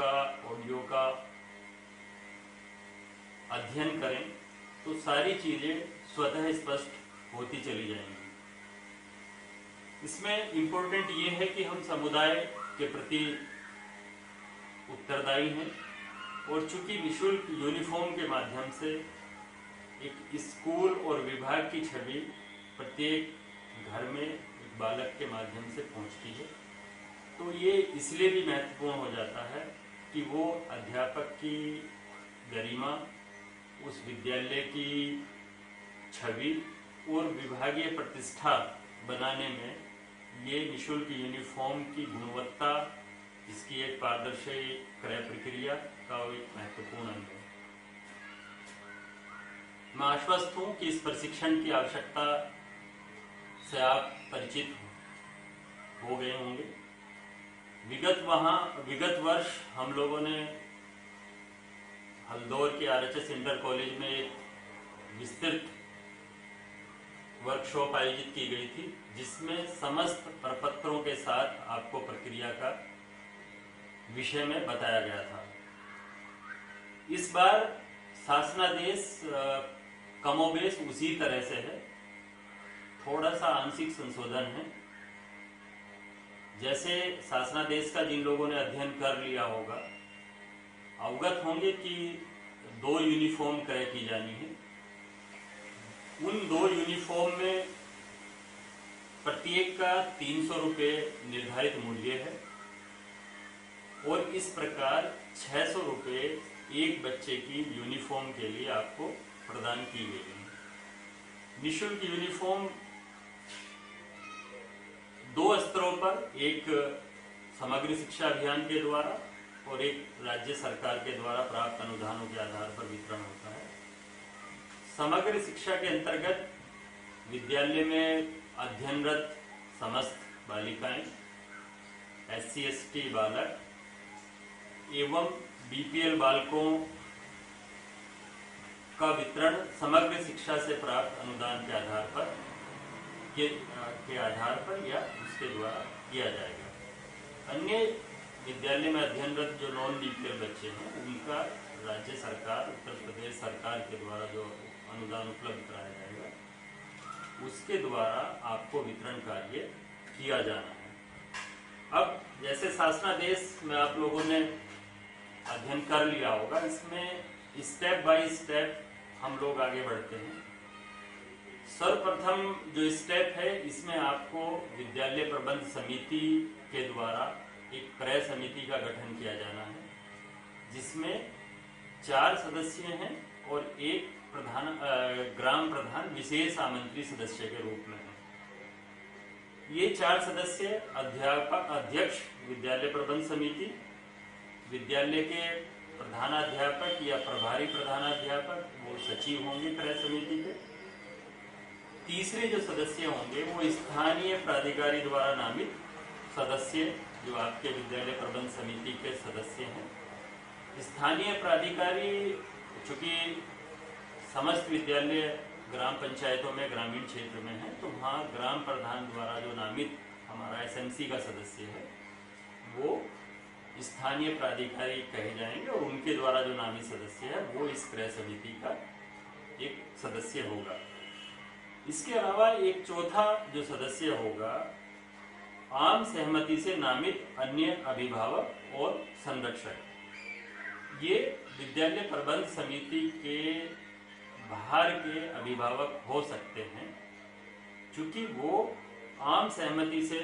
का, ऑडियो का अध्ययन करें तो सारी चीजें स्वतः स्पष्ट होती चली जाएंगी। इसमें इम्पोर्टेंट ये है कि हम समुदाय के प्रति उत्तरदायी हैं और चूंकि निःशुल्क यूनिफॉर्म के माध्यम से एक स्कूल और विभाग की छवि प्रत्येक घर में एक बालक के माध्यम से पहुंचती है, तो ये इसलिए भी महत्वपूर्ण हो जाता है कि वो अध्यापक की गरिमा, उस विद्यालय की छवि और विभागीय प्रतिष्ठा बनाने में ये निःशुल्क यूनिफॉर्म की गुणवत्ता, इसकी एक पारदर्शी क्रय प्रक्रिया का एक महत्वपूर्ण अंग है। मैं आश्वस्त हूं कि इस प्रशिक्षण की आवश्यकता से आप परिचित हो गए होंगे। विगत वर्ष हम लोगों ने हल्दौर के RHS इंटर कॉलेज में एक विस्तृत वर्कशॉप आयोजित की गई थी, जिसमें समस्त प्रपत्रों के साथ आपको प्रक्रिया का विषय में बताया गया था। इस बार शासनादेश कमोबेश उसी तरह से है, थोड़ा सा आंशिक संशोधन है। जैसे शासनादेश का जिन लोगों ने अध्ययन कर लिया होगा, अवगत होंगे कि 2 यूनिफॉर्म क्रय की जानी है। उन 2 यूनिफॉर्म में प्रत्येक का 300 रुपये निर्धारित मूल्य है और इस प्रकार 600 रुपये एक बच्चे की यूनिफॉर्म के लिए आपको प्रदान की गई है। निःशुल्क यूनिफॉर्म 2 स्तरों पर, एक समग्र शिक्षा अभियान के द्वारा और एक राज्य सरकार के द्वारा प्राप्त अनुदानों के आधार पर वितरण होता है। समग्र शिक्षा के अंतर्गत विद्यालय में अध्ययनरत समस्त बालिकाएं, SC/ST बालक एवं BPL बालकों का वितरण समग्र शिक्षा से प्राप्त अनुदान के आधार पर या उसके द्वारा किया जाएगा। अन्य विद्यालय में अध्ययनरत जो नॉन BPL बच्चे हैं, उनका राज्य सरकार, उत्तर प्रदेश सरकार के द्वारा जो अनुदान उपलब्ध कराया जाएगा, उसके द्वारा आपको वितरण कार्य किया जाना है। अब जैसे शासनादेश में आप लोगों ने अध्ययन कर लिया होगा, इसमें स्टेप बाय स्टेप हम लोग आगे बढ़ते हैं। सर्वप्रथम जो स्टेप है, इसमें आपको विद्यालय प्रबंध समिति के द्वारा एक क्रय समिति का गठन किया जाना है, जिसमें 4 सदस्य हैं और एक ग्राम प्रधान विशेष आमंत्रित सदस्य के रूप में है। ये 4 सदस्य अध्यक्ष विद्यालय प्रबंध समिति, विद्यालय के प्रधानाध्यापक या प्रभारी प्रधानाध्यापक, वो सचिव होंगे क्रय समिति के। तीसरे जो सदस्य होंगे वो स्थानीय प्राधिकारी द्वारा नामित सदस्य, जो आपके विद्यालय प्रबंध समिति के सदस्य हैं। स्थानीय प्राधिकारी, चूंकि समस्त विद्यालय ग्राम पंचायतों में ग्रामीण क्षेत्र में है, तो वहाँ ग्राम प्रधान द्वारा जो नामित हमारा SMC का सदस्य है, वो स्थानीय प्राधिकारी कहे जाएंगे और उनके द्वारा जो नामित सदस्य है वो इस क्रय समिति का एक सदस्य होगा। इसके अलावा एक चौथा जो सदस्य होगा, आम सहमति से नामित अन्य अभिभावक और संरक्षक। ये विद्यालय प्रबंध समिति के बाहर के अभिभावक हो सकते हैं, क्योंकि वो आम सहमति से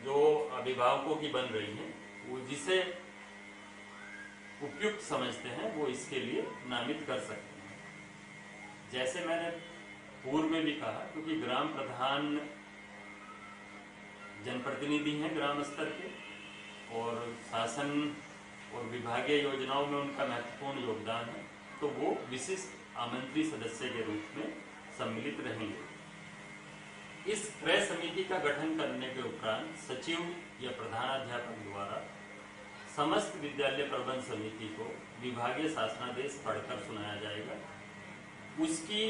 जो अभिभावकों की बन रही है, वो जिसे उपयुक्त समझते हैं, वो इसके लिए नामित कर सकते हैं। जैसे मैंने पूर्व में भी कहा, क्योंकि ग्राम प्रधान जनप्रतिनिधि हैं ग्राम स्तर के, और शासन और विभागीय योजनाओं में उनका महत्वपूर्ण योगदान है, तो वो विशिष्ट आमंत्रित सदस्य के रूप में सम्मिलित रहेंगे। इस क्रय समिति का गठन करने के उपरांत सचिव या प्रधानाध्यापक द्वारा समस्त विद्यालय प्रबंध समिति को विभागीय शासनादेश पढ़कर सुनाया जाएगा। उसकी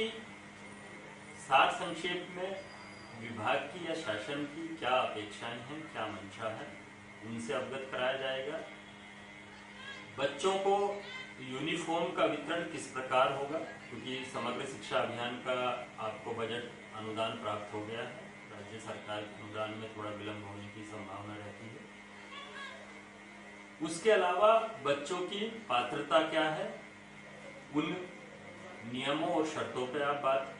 सार संक्षेप में विभाग की या शासन की क्या अपेक्षाएं हैं, क्या मंशा है, उनसे अवगत कराया जाएगा। बच्चों को यूनिफॉर्म का वितरण किस प्रकार होगा, क्योंकि समग्र शिक्षा अभियान का आपको बजट अनुदान प्राप्त हो गया है। राज्य सरकार के अनुदान में थोड़ा विलंब होने की संभावना रहती है। उसके अलावा बच्चों की पात्रता क्या है, उन नियमों और शर्तों पर आप बात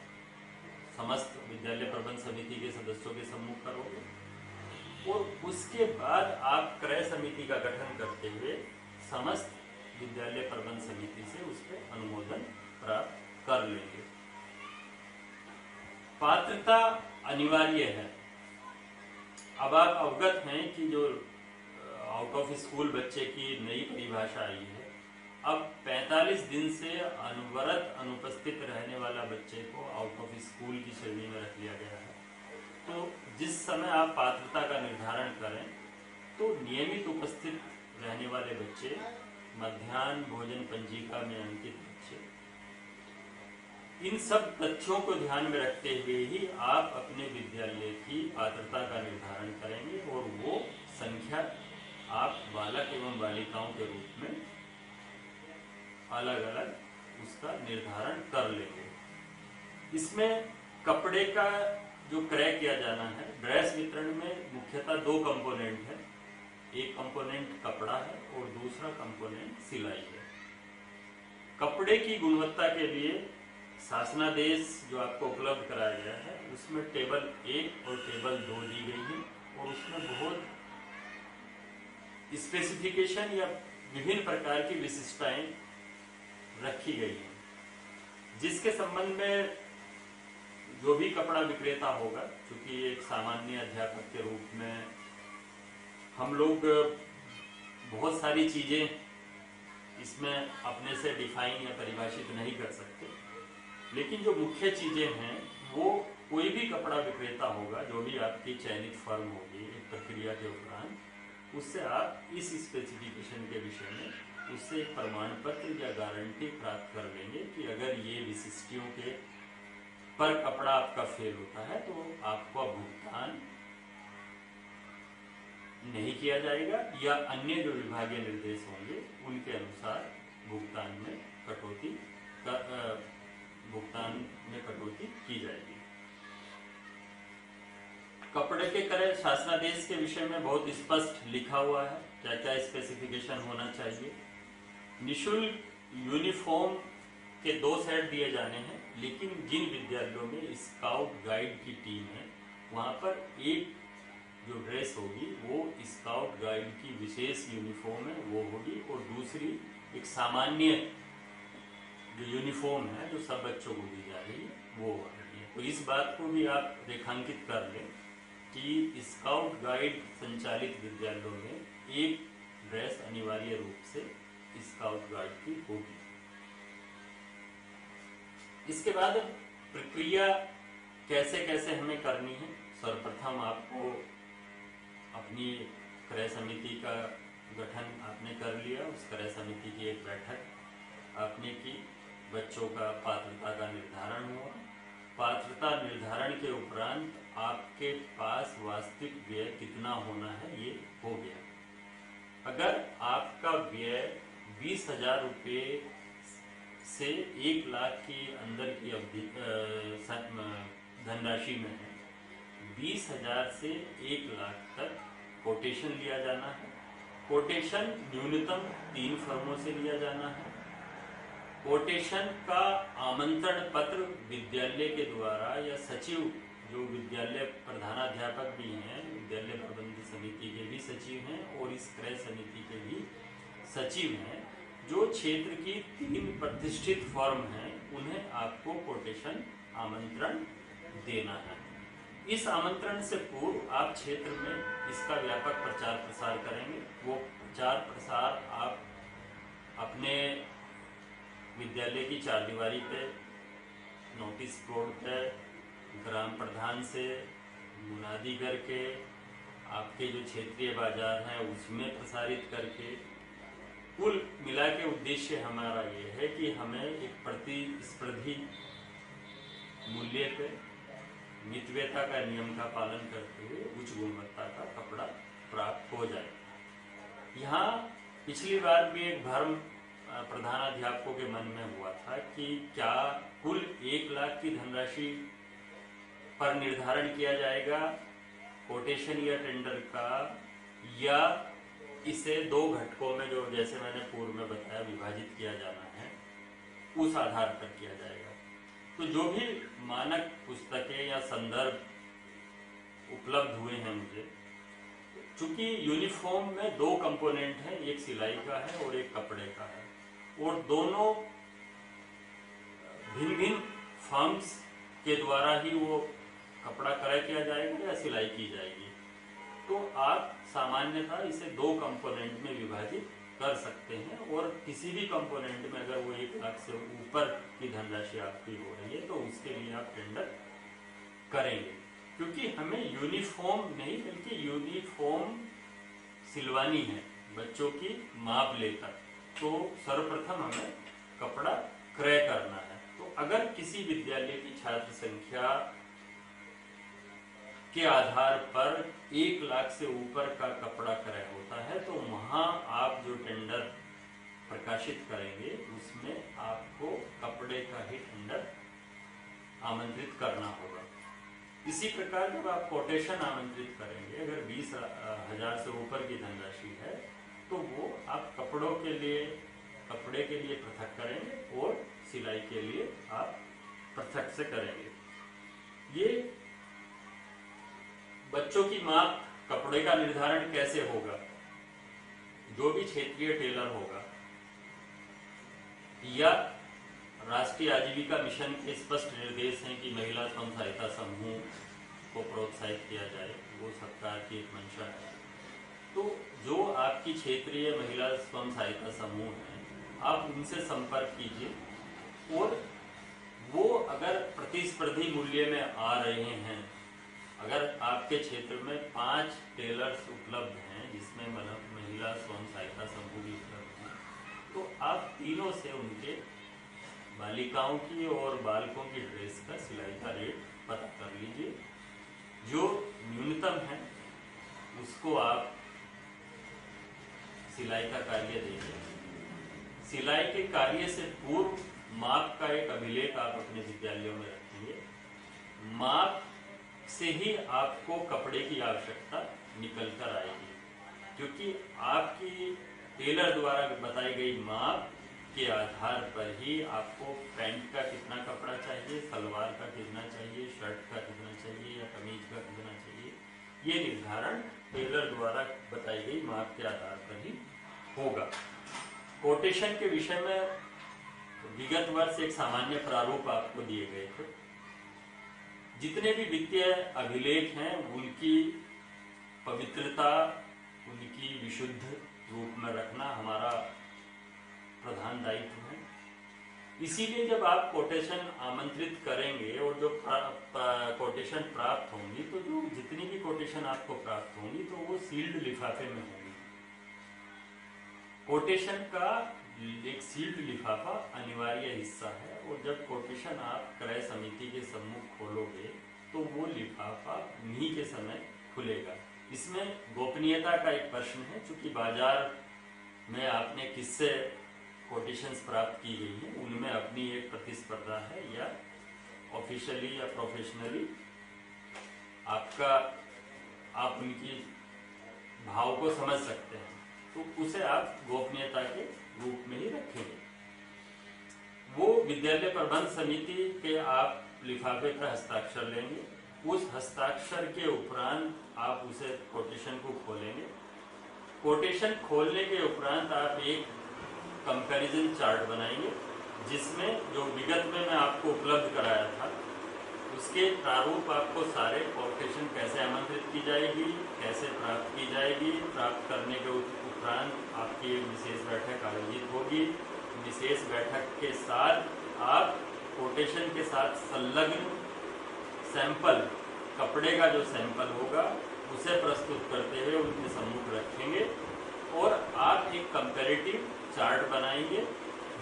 समस्त विद्यालय प्रबंध समिति के सदस्यों के सम्मुख करोगे, और उसके बाद आप क्रय समिति का गठन करते हुए समस्त विद्यालय प्रबंध समिति से उस पर अनुमोदन प्राप्त कर लेंगे। पात्रता अनिवार्य है। अब आप अवगत हैं कि जो आउट ऑफ स्कूल बच्चे की नई परिभाषा आई है, अब 45 दिन से अनवरत अनुपस्थित रहने वाला बच्चे को आउट ऑफ स्कूल की श्रेणी में रख लिया गया है। तो जिस समय आप पात्रता का निर्धारण करें तो नियमित उपस्थित रहने वाले बच्चे, मध्याह्न भोजन पंजिका में अंकित बच्चे, इन सब तथ्यों को ध्यान में रखते हुए ही आप अपने विद्यालय की पात्रता का निर्धारण करेंगे, और वो संख्या आप बालक एवं बालिकाओं के रूप में अलग अलग उसका निर्धारण कर लेंगे। इसमें कपड़े का जो क्रय किया जाना है, ड्रेस वितरण में मुख्यतः दो कंपोनेंट है। एक कंपोनेंट कपड़ा है और दूसरा कंपोनेंट सिलाई है। कपड़े की गुणवत्ता के लिए शासनादेश जो आपको उपलब्ध कराया गया है, उसमें टेबल 1 और टेबल 2 दी गई है, और उसमें बहुत स्पेसिफिकेशन या विभिन्न प्रकार की विशिष्टताएं रखी गई हैं, जिसके संबंध में जो भी कपड़ा विक्रेता होगा, क्योंकि एक सामान्य अध्यापक के रूप में हम लोग बहुत सारी चीजें इसमें अपने से डिफाइन या परिभाषित नहीं कर सकते, लेकिन जो मुख्य चीजें हैं वो कोई भी कपड़ा विक्रेता होगा, जो भी आपकी चयनित फर्म होगी एक प्रक्रिया के उपरांत, उससे आप इस स्पेसिफिकेशन के विषय में उससे एक प्रमाण पत्र या गारंटी प्राप्त कर लेंगे कि अगर ये विशिष्टियों के पर कपड़ा आपका फेल होता है तो आपका भुगतान नहीं किया जाएगा, या अन्य जो विभागीय निर्देश होंगे उनके अनुसार भुगतान में कटौती की जाएगी। कपड़े के क्रय शासनादेश के विषय में बहुत स्पष्ट लिखा हुआ है क्या क्या स्पेसिफिकेशन होना चाहिए। निःशुल्क यूनिफॉर्म के 2 सेट दिए जाने हैं, लेकिन जिन विद्यालयों में स्काउट गाइड की टीम है वहां पर एक जो ड्रेस होगी वो स्काउट गाइड की विशेष यूनिफॉर्म है वो होगी, और दूसरी एक सामान्य जो यूनिफॉर्म है जो सब बच्चों को दी जा रही है वो हो रही है। तो इस बात को भी आप रेखांकित कर लें कि स्काउट गाइड संचालित विद्यालयों में एक ड्रेस अनिवार्य रूप से स्काउट गाइड की होगी। इसके बाद प्रक्रिया कैसे कैसे हमें करनी है। सर्वप्रथम आपको अपनी क्रय समिति का गठन आपने कर लिया, उस क्रय समिति की एक बैठक आपने की, बच्चों का पात्रता का निर्धारण हुआ। पात्रता निर्धारण के उपरांत आपके पास वास्तविक व्यय कितना होना है ये हो गया। अगर आपका व्यय 20,000 रुपये से 1 लाख के अंदर की अवधि धनराशि में है, 20,000 से 1 लाख तक कोटेशन लिया जाना है। कोटेशन न्यूनतम 3 फर्मों से लिया जाना है। कोटेशन का आमंत्रण पत्र विद्यालय के द्वारा या सचिव जो विद्यालय प्रधानाध्यापक भी हैं, विद्यालय प्रबंध समिति के भी सचिव हैं और इस क्रय समिति के भी सचिव हैं, जो क्षेत्र की 3 प्रतिष्ठित फर्म हैं, उन्हें आपको कोटेशन आमंत्रण देना है। इस आमंत्रण से पूर्व आप क्षेत्र में इसका व्यापक प्रचार प्रसार करेंगे। वो प्रचार प्रसार आप अपने विद्यालय की चारदीवारी पे, नोटिस बोर्ड पे, ग्राम प्रधान से मुनादी करके, आपके जो क्षेत्रीय बाजार हैं उसमें प्रसारित करके, कुल मिला के उद्देश्य हमारा ये है कि हमें एक प्रतिस्पर्धी मूल्य पे मितव्ययता का नियम का पालन करते हुए उच्च गुणवत्ता का कपड़ा प्राप्त हो जाए। यहाँ पिछली बार भी एक भ्रम प्रधानाध्यापकों के मन में हुआ था कि क्या कुल 1 लाख की धनराशि पर निर्धारण किया जाएगा कोटेशन या टेंडर का, या इसे 2 घटकों में, जो जैसे मैंने पूर्व में बताया, विभाजित किया जाना है, उस आधार पर किया जाएगा। तो जो भी मानक पुस्तकें या संदर्भ उपलब्ध हुए हैं मुझे, चूंकि यूनिफॉर्म में 2 कंपोनेंट हैं, एक सिलाई का है और एक कपड़े का है, और दोनों भिन्न भिन्न फर्म्स के द्वारा ही वो कपड़ा क्रय किया जाएगा या सिलाई की जाएगी। तो आप सामान्यतः इसे 2 कंपोनेंट में विभाजित कर सकते हैं, और किसी भी कंपोनेंट में अगर वो 1 लाख से ऊपर की धनराशि आपकी हो रही है तो उसके लिए आप टेंडर करेंगे, क्योंकि हमें यूनिफॉर्म नहीं बल्कि यूनिफॉर्म सिलवानी है बच्चों की माप लेकर। तो सर्वप्रथम हमें कपड़ा क्रय करना है। तो अगर किसी विद्यालय की छात्र संख्या के आधार पर 1 लाख से ऊपर का कपड़ा क्रय होता है तो वहां आप जो टेंडर प्रकाशित करेंगे उसमें आपको कपड़े का ही टेंडर आमंत्रित करना होगा। इसी प्रकार जब आप कोटेशन आमंत्रित करेंगे, अगर 20,000 से ऊपर की धनराशि है तो वो आप कपड़े के लिए पृथक करेंगे और सिलाई के लिए आप पृथक से करेंगे। ये बच्चों की माप कपड़े का निर्धारण कैसे होगा? जो भी क्षेत्रीय टेलर होगा या राष्ट्रीय आजीविका मिशन के स्पष्ट निर्देश हैं कि महिला स्वयं सहायता समूह को प्रोत्साहित किया जाए, वो सरकार की एक मंशा है। तो जो आपकी क्षेत्रीय महिला स्वयं सहायता समूह है, आप उनसे संपर्क कीजिए, और वो अगर प्रतिस्पर्धी मूल्य में आ रहे हैं, अगर आपके क्षेत्र में 5 टेलर्स उपलब्ध हैं जिसमें महिला स्वयं सहायता समूह भी उपलब्ध हैं, तो आप तीनों से उनके बालिकाओं की और बालकों की ड्रेस का सिलाई का रेट पता कर लीजिए। जो न्यूनतम है उसको आप सिलाई का कार्य देंगे। सिलाई के कार्य से पूर्व माप का एक अभिलेख आप अपने विद्यालयों में रखेंगे। माप से ही आपको कपड़े की आवश्यकता निकल कर आएगी, क्योंकि आपकी टेलर द्वारा बताई गई माप के आधार पर ही आपको पैंट का कितना कपड़ा चाहिए, सलवार का कितना चाहिए, शर्ट का कितना चाहिए या कमीज का कितना चाहिए, ये निर्धारण टेलर द्वारा बताई गई माप के आधार पर ही होगा। कोटेशन के विषय में विगत वर्ष एक सामान्य प्रारूप आपको दिए गए थे। जितने भी वित्तीय अभिलेख हैं उनकी पवित्रता, उनकी विशुद्ध रूप में रखना हमारा प्रधान दायित्व है। इसीलिए जब आप कोटेशन आमंत्रित करेंगे और जो कोटेशन प्राप्त होंगी, तो जो जितनी भी कोटेशन आपको प्राप्त होंगी तो वो सील्ड लिफाफे में होंगी। कोटेशन का एक सील्ड लिफाफा अनिवार्य हिस्सा है, और जब कोटेशन आप क्रय समिति के सम्मुख खोलोगे तो वो लिफाफा उन्हीं के समय खुलेगा। इसमें गोपनीयता का एक प्रश्न है, चूंकि बाजार में आपने किससे कोटेशंस प्राप्त की गई हैं उनमें अपनी एक प्रतिस्पर्धा है, या ऑफिशियली या प्रोफेशनली आप उनकी भाव को समझ सकते हैं, तो उसे आप गोपनीयता के रूप में ही रखेंगे। वो विद्यालय प्रबंध समिति के आप लिफाफे पर हस्ताक्षर लेंगे। उस हस्ताक्षर के उपरांत आप उसे कोटेशन को खोलेंगे। कोटेशन खोलने के उपरांत आप एक कंपैरिजन चार्ट बनाएंगे, जिसमें जो विगत में मैं आपको उपलब्ध कराया था उसके प्रारूप आपको सारे कोटेशन कैसे आमंत्रित की जाएगी, कैसे प्राप्त की जाएगी, प्राप्त करने के उपरांत आपकी एक विशेष बैठक आयोजित होगी। विशेष बैठक के साथ आप कोटेशन के साथ संलग्न सैंपल, कपड़े का जो सैंपल होगा उसे प्रस्तुत करते हुए उनके सम्मुख रखेंगे, और आप एक कंपैरेटिव चार्ट बनाएंगे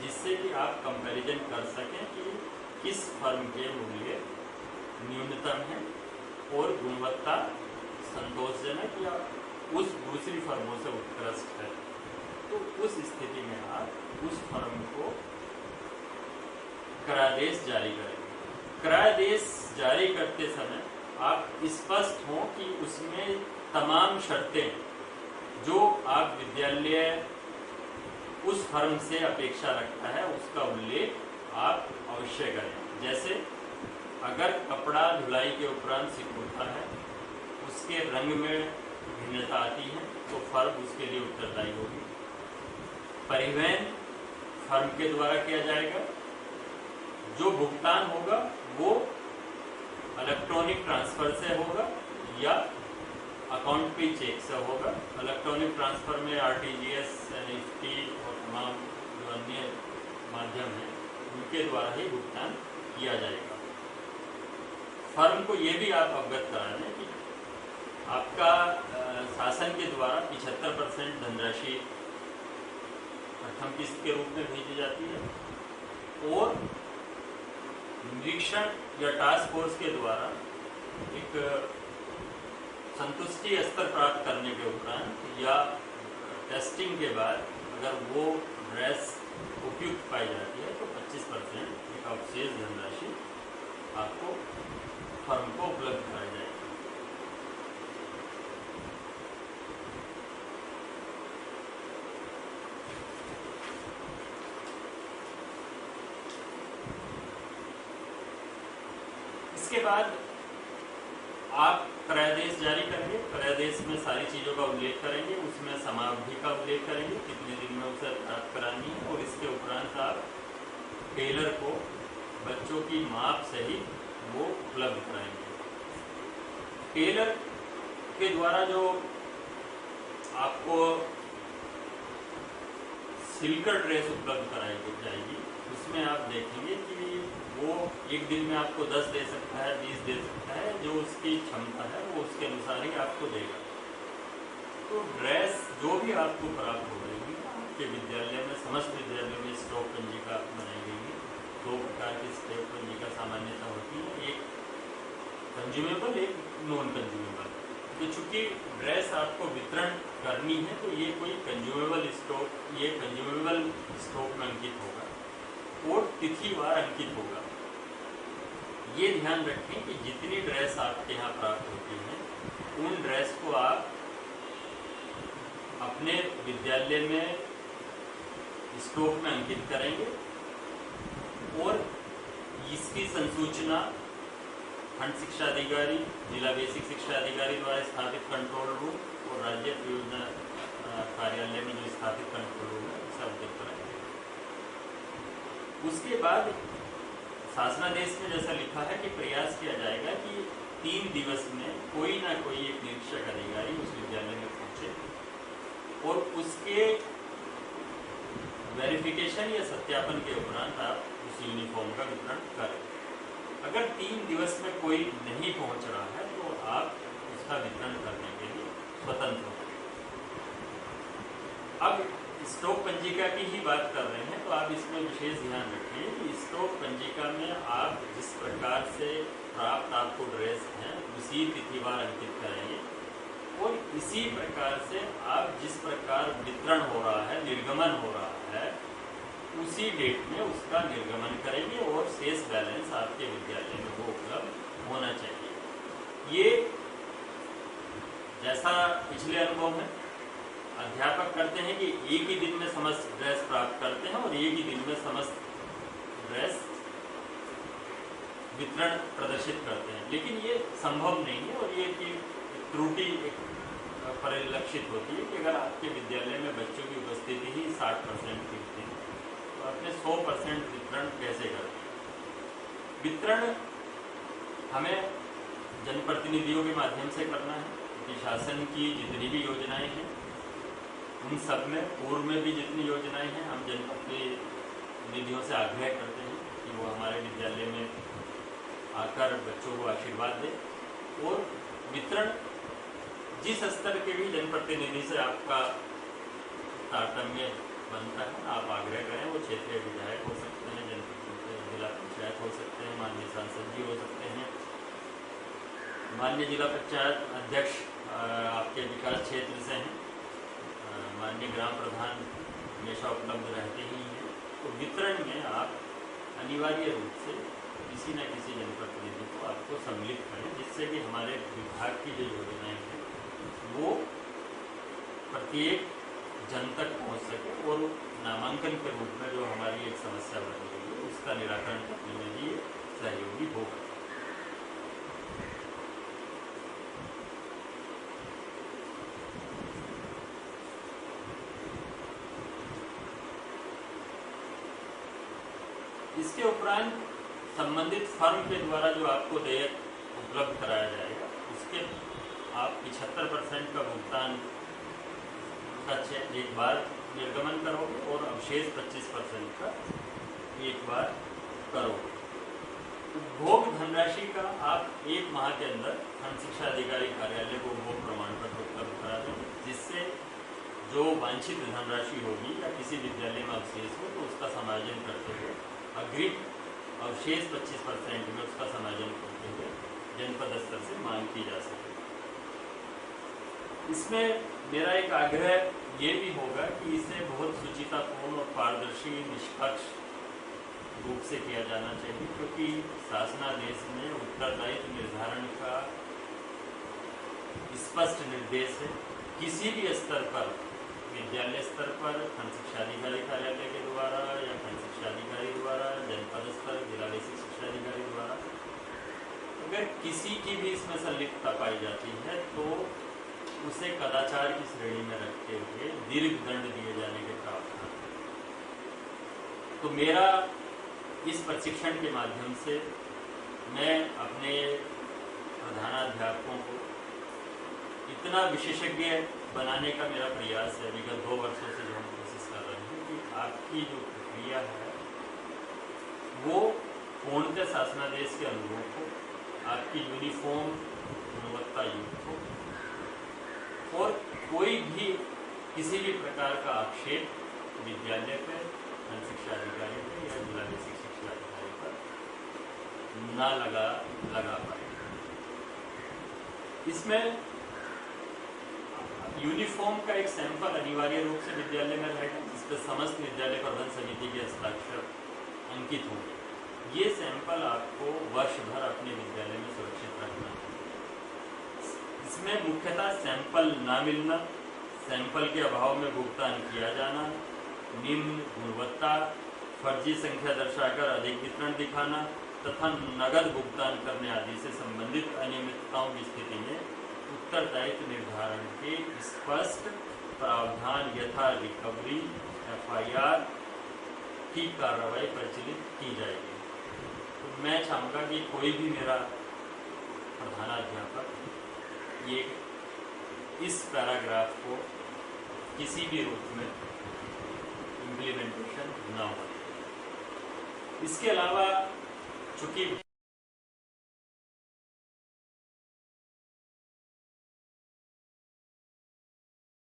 जिससे कि आप कंपैरिजन कर सकें कि किस फर्म के मूल्य न्यूनतम है और गुणवत्ता संतोषजनक या उस दूसरी फर्मों से उत्कृष्ट है। तो उस स्थिति में आप उस फर्म को क्रयादेश जारी करेंगे। क्रयादेश जारी करते समय आप स्पष्ट हों कि उसमें तमाम शर्तें जो आप विद्यालय उस फर्म से अपेक्षा रखता है उसका उल्लेख आप अवश्य करें। जैसे अगर कपड़ा धुलाई के उपरांत सिकुड़ता है, उसके रंग में भिन्नता आती है, तो फर्म उसके लिए उत्तरदायी होगी। परिवहन फर्म के द्वारा किया जाएगा। जो भुगतान होगा वो इलेक्ट्रॉनिक ट्रांसफर से होगा या अकाउंट पे चेक से होगा। इलेक्ट्रॉनिक ट्रांसफर में आरटीजीएस, एनईएफटी और तमाम जो अन्य माध्यम हैं उनके द्वारा ही भुगतान किया जाएगा। फर्म को ये भी आप अवगत करा दें कि आपका शासन के द्वारा 75% धनराशि प्रथम किस्त के रूप में भेजी जाती है और निरीक्षण या टास्क फोर्स के द्वारा एक संतुष्टि स्तर प्राप्त करने के उपरांत या टेस्टिंग के बाद अगर वो ड्रेस उपयुक्त पाई जाती है तो 25% एक अवशेष धनराशि आपको फर्म को उपलब्ध कराई जाएगी। इसके बाद आप क्रयादेश जारी करेंगे। क्रयादेश में सारी चीज़ों का उल्लेख करेंगे, उसमें समावधि का उल्लेख करेंगे, कितने दिन में उसे प्राप्त करानी है और इसके उपरांत आप टेलर को बच्चों की माप सहित वो उपलब्ध कराएंगे। टेलर के द्वारा जो आपको सिलकर ड्रेस उपलब्ध कराई जाएगी उसमें आप देखेंगे कि वो एक दिन में आपको 10 दे सकता है, 20 दे सकता है, जो उसकी क्षमता है वो उसके अनुसार ही आपको देगा। तो ड्रेस जो भी आपको प्राप्त हो जाएगी आपके विद्यालय में, समस्त विद्यालयों में स्टॉक पंजिका बनाई गई है। 2 प्रकार की स्टॉक पंजिका सामान्यतः होती है, एक कंज्यूमेबल, एक नॉन कंज्यूमेबल। तो चूंकि ड्रेस आपको वितरण करनी है तो ये कोई कंज्यूमेबल स्टॉक, ये कंज्यूमेबल स्टॉक में अंकित होगा और तिथिवार अंकित होगा। ये ध्यान रखें कि जितनी ड्रेस आपके यहाँ प्राप्त होती है उन ड्रेस को आप अपने विद्यालय में स्टॉक में अंकित करेंगे और इसकी संसूचना खंड शिक्षा अधिकारी, जिला बेसिक शिक्षा अधिकारी द्वारा स्थापित कंट्रोल रूम और राज्य परियोजना कार्यालय में जो स्थापित कंट्रोल रूम है उसे अवगत कराएंगे। उसके बाद शासनादेश में जैसा लिखा है कि प्रयास किया जाएगा कि 3 दिवस में कोई ना कोई एक निरीक्षक अधिकारी उस विद्यालय में पहुंचे और उसके वेरिफिकेशन या सत्यापन के उपरांत आप उस यूनिफॉर्म का वितरण करें। अगर 3 दिवस में कोई नहीं पहुंच रहा है तो आप उसका वितरण करने के लिए स्वतंत्र हैं। अब स्टॉक पंजिका की ही बात कर रहे हैं तो आप इसमें विशेष ध्यान रखें कि स्टॉक पंजिका में आप जिस प्रकार से प्राप्त आपको ड्रेस हैं उसी तिथिवार अंकित करेंगे और इसी प्रकार से आप जिस प्रकार वितरण हो रहा है, निर्गमन हो रहा है, उसी डेट में उसका निर्गमन करेंगे और शेष बैलेंस आपके विद्यालय में वो उपलब्ध होना चाहिए। ये जैसा पिछले अनुभव में अध्यापक करते हैं कि एक ही दिन में समस्त ड्रेस प्राप्त करते हैं और एक ही दिन में समस्त ड्रेस वितरण प्रदर्शित करते हैं, लेकिन ये संभव नहीं है और ये कि त्रुटि परिलक्षित होती है कि अगर आपके विद्यालय में बच्चों की उपस्थिति ही 60% की होती है तो अपने 100% वितरण कैसे करते हैं। वितरण हमें जनप्रतिनिधियों के माध्यम से करना है कि शासन की जितनी भी योजनाएं हैं उन सब में, पूर्व में भी जितनी योजनाएं हैं, हम जनप्रतिनिधियों से आग्रह करते हैं कि वो हमारे विद्यालय में आकर बच्चों को आशीर्वाद दें और वितरण जिस स्तर के भी जनप्रतिनिधि से आपका तारतम्य बनता है आप आग्रह करें। वो क्षेत्रीय विधायक हो सकते हैं, जनप्रतिनिधि जिला पंचायत हो सकते हैं, माननीय सांसद जी हो सकते हैं, माननीय जिला पंचायत अध्यक्ष आपके विकास क्षेत्र से हैं, माननीय ग्राम प्रधान हमेशा उपलब्ध रहते ही हैं। तो वितरण में आप अनिवार्य रूप से किसी न किसी जनप्रतिनिधि को आपको सम्मिलित करें, जिससे कि हमारे विभाग की जो योजनाएं हैं वो प्रत्येक जन तक पहुंच सके और नामांकन के रूप में जो हमारी एक समस्या बनी हुई है उसका निराकरण करने में भी सहयोगी होगा। इसके उपरांत संबंधित फर्म के द्वारा जो आपको देयक उपलब्ध कराया जाएगा उसके आप 75% का भुगतान का एक बार निर्गमन करोगे और अवशेष 25% का एक बार करोगे। उपभोग धनराशि का आप 1 माह के अंदर खंड शिक्षा अधिकारी कार्यालय को उपभोग प्रमाण पत्र उपलब्ध करा देंगे, जिससे जो वांछित धनराशि होगी या किसी विद्यालय में अवशेष हो तो उसका समायोजन करते हुए अग्रिम अवशेष 25% में उसका समायोजन करते हुए जनपद स्तर से मांग की जा सके। इसमें मेरा एक आग्रह ये भी होगा कि इसे बहुत सुचितापूर्ण और पारदर्शी निष्पक्ष रूप से किया जाना चाहिए, क्योंकि शासनादेश में उत्तरदायित्व निर्धारण का स्पष्ट निर्देश है। किसी भी स्तर पर, विद्यालय स्तर पर खंड शिक्षा अधिकारी कार्यालय के द्वारा या खंड शिक्षा अधिकारी द्वारा, जनपद स्तर जिला बेसिक शिक्षा अधिकारी द्वारा, अगर किसी की भी इसमें संलिप्तता पाई जाती है तो उसे कदाचार की श्रेणी में रखते हुए दीर्घ दंड दिए जाने के प्रावधान। तो मेरा इस प्रशिक्षण के माध्यम से मैं अपने प्रधानाध्यापकों को इतना विशेषज्ञ बनाने का मेरा प्रयास है। विगत 2 वर्षों से जो हम कोशिश कर रहे हैं कि आपकी जो प्रक्रिया है वो पूर्णतः शासनादेश के अनुरूप हो, आपकी यूनिफॉर्म गुणवत्ता युक्त हो और कोई भी किसी भी प्रकार का आक्षेप विद्यालय पे, खंड शिक्षा अधिकारी पे या जिला बेसिक शिक्षा अधिकारी पर ना लगा पाए। इसमें यूनिफॉर्म का एक सैंपल अनिवार्य रूप से विद्यालय में रहेगा, जिस पर समस्त विद्यालय प्रबंध समिति के हस्ताक्षर अंकित होंगे। ये सैंपल आपको वर्ष भर अपने विद्यालय में सुरक्षित रखना है। इसमें मुख्यतः सैंपल ना मिलना, सैंपल के अभाव में भुगतान किया जाना, निम्न गुणवत्ता, फर्जी संख्या दर्शाकर अधिक वितरण दिखाना तथा नगद भुगतान करने आदि से संबंधित अनियमितताओं की स्थिति में उत्तरदायित्व निर्धारण के स्पष्ट प्रावधान यथा रिकवरी FIR की कार्रवाई प्रचलित की जाएगी। तो मैं चाहूँगा कि कोई भी मेरा प्रधानाध्यापक ये इस पैराग्राफ को किसी भी रूप में इम्प्लीमेंटेशन ना हो। इसके अलावा चूंकि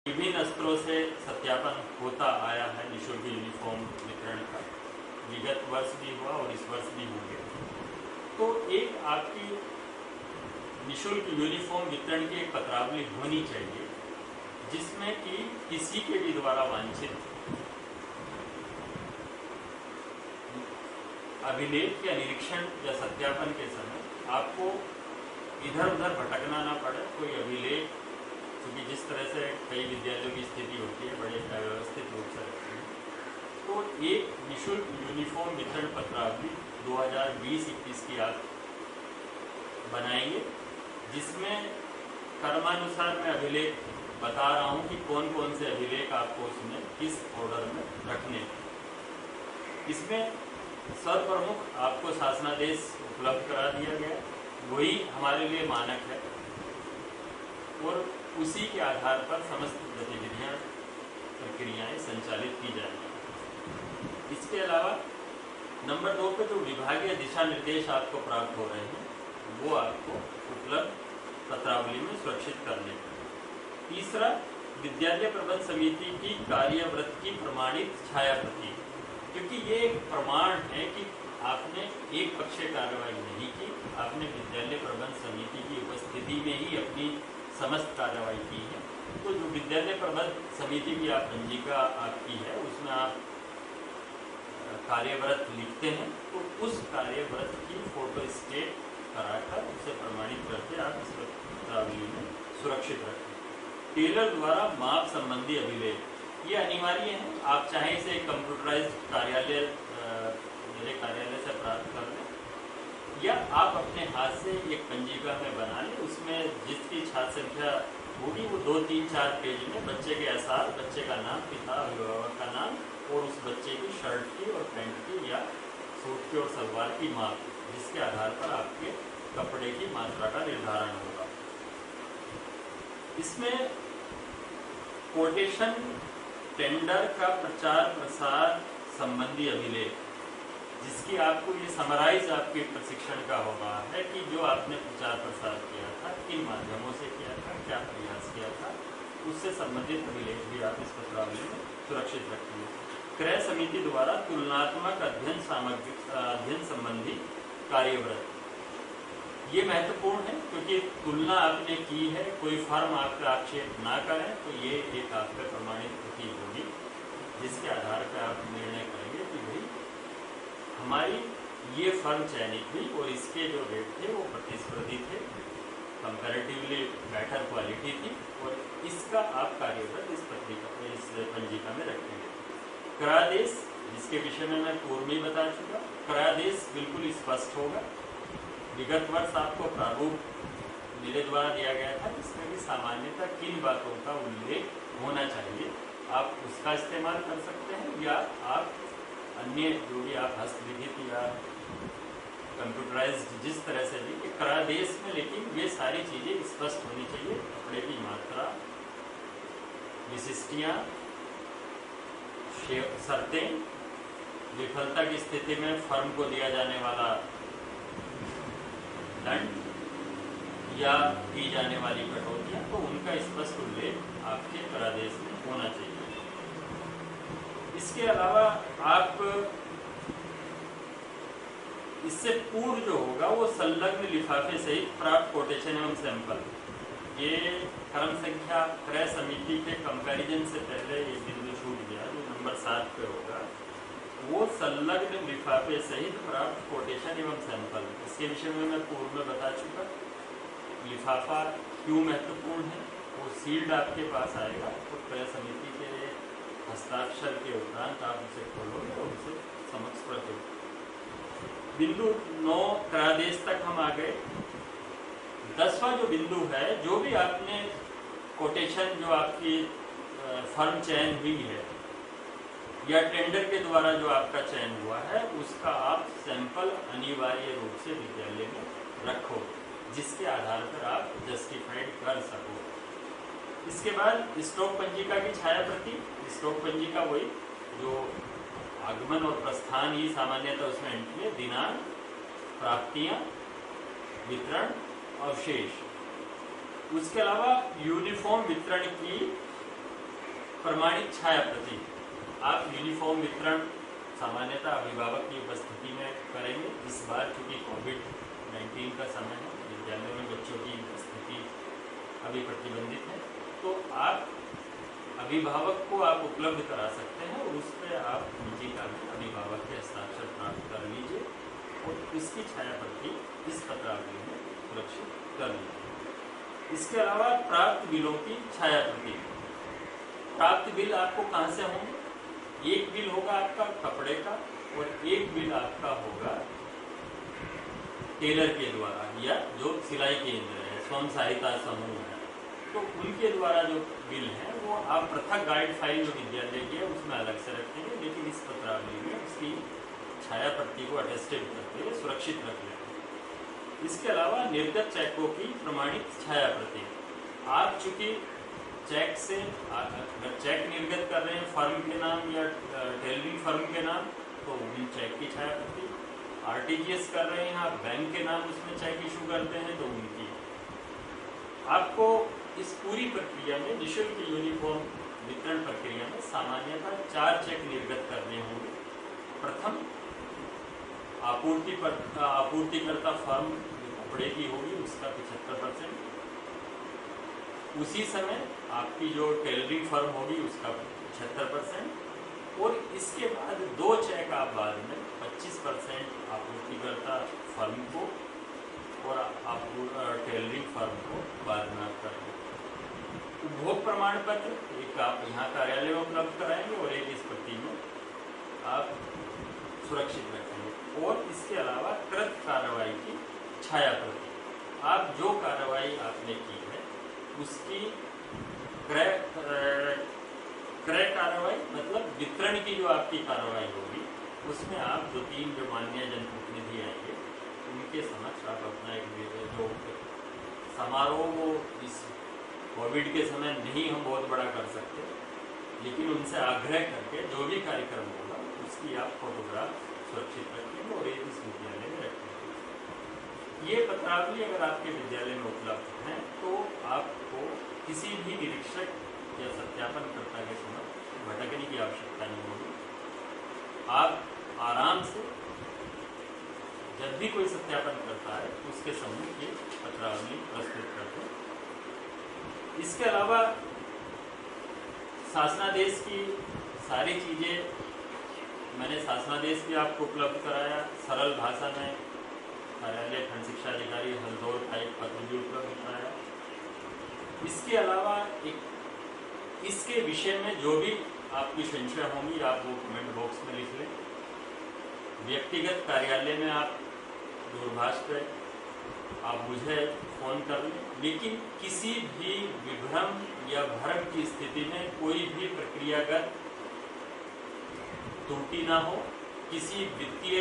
विभिन्न स्तरों से सत्यापन होता आया है निःशुल्क यूनिफॉर्म वितरण का, विगत वर्ष भी हुआ और इस वर्ष भी होंगे, तो एक आपकी निःशुल्क यूनिफॉर्म वितरण की एक पत्रावली होनी चाहिए जिसमें कि किसी के भी द्वारा वांछित अभिलेख या निरीक्षण या सत्यापन के समय आपको इधर उधर भटकना ना पड़े। कोई अभिलेख, क्योंकि जिस तरह से कई विद्यालयों की स्थिति होती है बड़े अव्यवस्थित रूप से रखती है, तो एक निःशुल्क यूनिफॉर्म वितरण पत्रावली 2020-21 की आप बनाएंगे, जिसमें क्रमानुसार मैं अभिलेख बता रहा हूँ कि कौन कौन से अभिलेख आपको उसमें किस ऑर्डर में रखने। इसमें सर्वप्रमुख आपको शासनादेश उपलब्ध करा दिया गया, वही हमारे लिए मानक है और उसी के आधार पर समस्त गतिविधियाँ प्रक्रियाएं संचालित की जाएंगी। इसके अलावा नंबर 2 पे जो विभागीय दिशा निर्देश आपको प्राप्त हो रहे हैं वो आपको उपलब्ध पत्रावली में सुरक्षित करने। तीसरा, विद्यालय प्रबंध समिति की कार्यवृत्ति की प्रमाणित छाया प्रति, क्योंकि ये एक प्रमाण है कि आपने एक पक्षीय कार्रवाई नहीं की, आपने विद्यालय प्रबंध समिति की उपस्थिति में ही अपनी समस्त कार्रवाई की है। तो जो विद्यालय प्रबंध समिति की आप पंजिका आपकी है उसमें आप कार्यव्रत लिखते हैं, तो उस कार्यव्रत की फोटो स्टेट कराकर उसे प्रमाणित करके आप इस पत्रावली में सुरक्षित रखें। टेलर द्वारा माप संबंधी अभिलेख ये अनिवार्य है। आप चाहे इसे कंप्यूटराइज कार्यालय मेरे कार्यालय से प्राप्त कर लें, या आप अपने हाथ से एक पंजिका में बना लें। उसमें जिसकी छात्र संख्या होगी वो 2, 3, 4 पेज में बच्चे के आसार, बच्चे का नाम, पिता अभिभावक का नाम और उस बच्चे की शर्ट की और पैंट की या सूट की और सलवार की माप, जिसके आधार पर आपके कपड़े की मात्रा का निर्धारण होगा। इसमें कोटेशन टेंडर का प्रचार प्रसार संबंधी अभिलेख, जिसकी आपको ये समराइज आपके प्रशिक्षण का होगा है कि जो आपने प्रचार प्रसार किया था, किन माध्यमों से किया था, क्या प्रयास किया था, उससे संबंधित अभिलेख भी आप इस पत्रावली में सुरक्षित रखेंगे। क्रय समिति द्वारा तुलनात्मक अध्ययन सामग्री अध्ययन संबंधी कार्यव्रत ये महत्वपूर्ण है, क्योंकि तुलना आपने की है, कोई फर्म आपका आक्षेप ना करें तो ये एक आपका प्रमाणित प्रतीक होगी, जिसके आधार पर आप निर्णय करेंगे कि भाई हमारी ये फर्म चयनित हुई और इसके जो रेट थे वो प्रतिस्पर्धी थे, कंपैरेटिवली बेटर क्वालिटी थी, और इसका आप कार्यव्रत इस पंजिका में रखेंगे। करादेश, जिसके विषय में मैं पूर्व में बता चुका, करादेश बिल्कुल स्पष्ट होगा। विगत वर्ष आपको प्रारूप मेरे द्वारा दिया गया था, इसमें भी सामान्यतः किन बातों का उल्लेख होना चाहिए आप उसका इस्तेमाल कर सकते हैं, या आप अन्य जो भी आप हस्तलिखित या कंप्यूटराइज्ड जिस तरह से भी करादेश में, लेकिन ये सारी चीज़ें स्पष्ट होनी चाहिए। कपड़े की मात्रा, विशिष्टियाँ, शर्तें, विफलता की स्थिति में फर्म को दिया जाने वाला दंड या की जाने वाली कटौतियाँ, तो उनका स्पष्ट उल्लेख आपके करादेश में होना चाहिए। इसके अलावा आप इससे पूर्व जो होगा वो संलग्न लिफाफे सहित प्राप्त कोटेशन एवं सैंपल, ये क्रम संख्या क्रय समिति के कंपैरिजन से पहले ये बिंदु छूट गया, जो नंबर 7 पे होगा, वो संलग्न लिफाफे सहित प्राप्त कोटेशन एवं सैंपल। इसके विषय में मैं पूर्व में बता चुका। लिफाफा क्यों महत्वपूर्ण है, वो सील्ड आपके पास आएगा, तो क्रय समिति के हस्ताक्षर के उपरांत आप उसे खोलोगे और उसे समक्ष रखोगे। बिंदु 9 करादेश तक हम आ गए। 10वां जो बिंदु है, जो भी आपने कोटेशन जो आपकी फर्म चयन हुई है या टेंडर के द्वारा जो आपका चयन हुआ है, उसका आप सैंपल अनिवार्य रूप से विद्यालय में रखो, जिसके आधार पर आप जस्टिफाइड कर सको। इसके बाद स्टॉक पंजिका की छाया प्रति। स्टॉक पंजिका वही जो आगमन और प्रस्थान ही सामान्यतः उसमें एंट्री है, दिनांक, प्राप्तियां, वितरण, अवशेष। उसके अलावा यूनिफॉर्म वितरण की प्रमाणित छाया प्रति। आप यूनिफॉर्म वितरण सामान्यतः अभिभावक की उपस्थिति में करेंगे। इस बार चूंकि कोविड-19 का समय है, विद्यालय में बच्चों की उपस्थिति अभी प्रतिबंधित है, तो आप अभिभावक को आप उपलब्ध करा सकते हैं और उस पर आप पंजिका में अभिभावक के हस्ताक्षर प्राप्त कर लीजिए और इसकी छाया प्रति इस पत्रावली में सुरक्षित कर लीजिए। इसके अलावा प्राप्त बिलों की छाया प्रति। प्राप्त बिल आपको कहाँ से होंगे? एक बिल होगा आपका कपड़े का और एक बिल आपका होगा टेलर के द्वारा या जो सिलाई केंद्र है, स्वयं सहायता समूह है, तो उनके द्वारा जो बिल है वो आप पृथक गाइड फाइल जो विद्यालय की है उसमें अलग से रखेंगे, लेकिन इस पत्रावली में उसकी छाया प्रति को अटेस्टेड करते हुए सुरक्षित रख लेंगे। इसके अलावा निर्गत चेकों की प्रमाणित छाया प्रति। आप चूंकि चेक से अगर चेक निर्गत कर रहे हैं फर्म के नाम या टेलरिंग फर्म के नाम, तो उन चेक की छाया प्रति। आरटीजीएस कर रहे हैं आप, बैंक के नाम उसमें चेक इशू करते हैं, तो उनकी। आपको इस पूरी प्रक्रिया में निःशुल्क यूनिफॉर्म वितरण प्रक्रिया में सामान्यतः 4 चेक निर्गत करने होंगे। प्रथम आपूर्तिकर्ता फर्म जो कपड़े की होगी उसका 75%, उसी समय आपकी जो टेलरिंग फर्म होगी उसका 76% और इसके बाद 2 चेक आप बाद में 25% आपूर्तिकर्ता फर्म को और आप टेलरिंग फर्म को बाद में आप करेंगे। उपभोग प्रमाण पत्र एक आप यहाँ कार्यालय में उपलब्ध कराएंगे और एक इस प्रति में आप सुरक्षित रखेंगे। और इसके अलावा कृत कार्रवाई की छाया प्रति, आप जो कार्रवाई आपने की है उसकी क्रय कार्रवाई मतलब वितरण की जो आपकी कार्रवाई होगी उसमें आप 2-3 जो माननीय जनप्रतिनिधि आएंगे उनके समक्ष आप अपना एक जो समारोह वो इस कोविड के समय नहीं हम बहुत बड़ा कर सकते, लेकिन उनसे आग्रह करके जो भी कार्यक्रम होगा उसकी आप फोटोग्राफ सुरक्षित रखेंगे और एक इस विद्यालय में रखेंगे। ये पत्रावली अगर आपके विद्यालय में उपलब्ध है तो आपको किसी भी निरीक्षक या सत्यापनकर्ता के समक्ष भटकने की आवश्यकता नहीं होगी। आप आराम से जब भी कोई सत्यापन करता है उसके सम्मुख ये पत्रावली प्रस्तुत करते हैं। इसके अलावा शासनादेश की सारी चीज़ें मैंने शासनादेश भी आपको उपलब्ध कराया, सरल भाषा में कार्यालय खंड शिक्षा अधिकारी हल्दौर का एक पत्र भी उपलब्ध कराया। इसके अलावा एक इसके विषय में जो भी आपकी संशय होंगी आप वो कमेंट बॉक्स में लिख लें। व्यक्तिगत कार्यालय में आप दूरभाष पे आप मुझे फ़ोन कर लें, लेकिन किसी भी विभ्रम या भ्रम की स्थिति में कोई भी प्रक्रियागत त्रुटि ना हो, किसी वित्तीय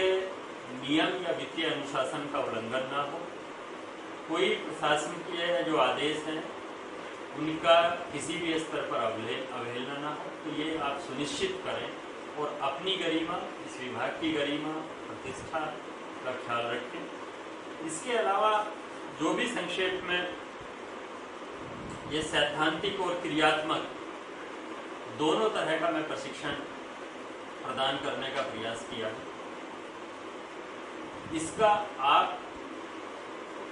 नियम या वित्तीय अनुशासन का उल्लंघन ना हो, कोई प्रशासनिक जो आदेश हैं उनका किसी भी स्तर पर अवहेलना ना हो, तो ये आप सुनिश्चित करें और अपनी गरिमा, इस विभाग की गरिमा प्रतिष्ठा का ख्याल रखें। इसके अलावा जो भी संक्षेप में ये सैद्धांतिक और क्रियात्मक दोनों तरह का मैं प्रशिक्षण प्रदान करने का प्रयास किया है, इसका आप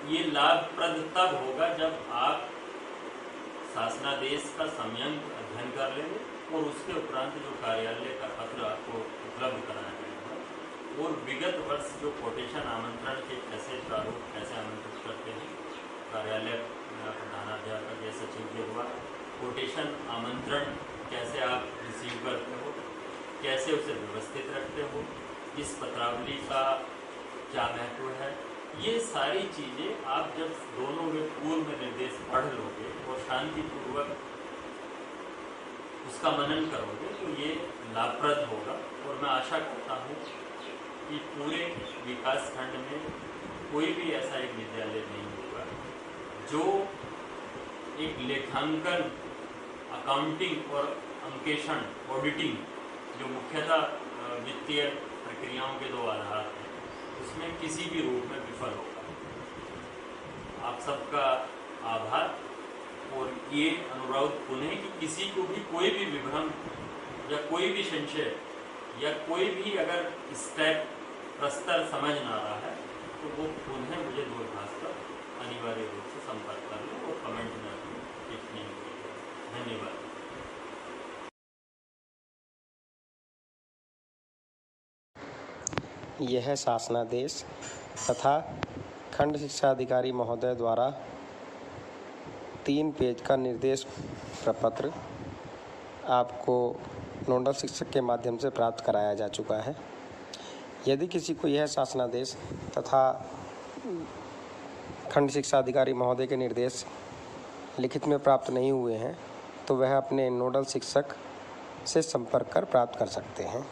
ये लाभप्रद तब होगा जब आप शासनादेश का सम्यक अध्ययन कर लेंगे और उसके उपरांत जो कार्यालय का पत्र आपको उपलब्ध कराया जाएगा और विगत वर्ष जो कोटेशन आमंत्रण के कैसे प्रारूप कैसे आमंत्रित करते हैं कार्यालय प्रधानाध्यापक या सचिव के द्वारा, कोटेशन आमंत्रण कैसे आप रिसीव करते हो, कैसे उसे व्यवस्थित रखते हो, इस पत्रावली का क्या महत्व है, ये सारी चीज़ें आप जब दोनों में पूर्व में निर्देश पढ़ लोगे और शांतिपूर्वक उसका मनन करोगे तो ये लाभप्रद होगा। और मैं आशा करता हूँ कि पूरे विकास खंड में कोई भी ऐसा एक विद्यालय नहीं होगा जो एक लेखांकन, अकाउंटिंग और अंकेक्षण, ऑडिटिंग जो मुख्यतः वित्तीय प्रक्रियाओं के 2 आधार हैं उसमें किसी भी रूप में विफल होगा। आप सबका आभार और ये अनुरोध पुनः कि किसी को भी कोई भी विभ्रम या कोई भी संशय या कोई भी अगर स्टेप प्रस्तर समझ ना रहा है तो वो पुनः मुझे दूरभाष पर अनिवार्य रूप से संपर्क कर लें और कमेंट में टिप्पणी करें। धन्यवाद। यह शासनादेश तथा खंड शिक्षा अधिकारी महोदय द्वारा 3 पेज का निर्देश प्रपत्र आपको नोडल शिक्षक के माध्यम से प्राप्त कराया जा चुका है। यदि किसी को यह शासनादेश तथा खंड शिक्षा अधिकारी महोदय के निर्देश लिखित में प्राप्त नहीं हुए हैं तो वह अपने नोडल शिक्षक से संपर्क कर प्राप्त कर सकते हैं।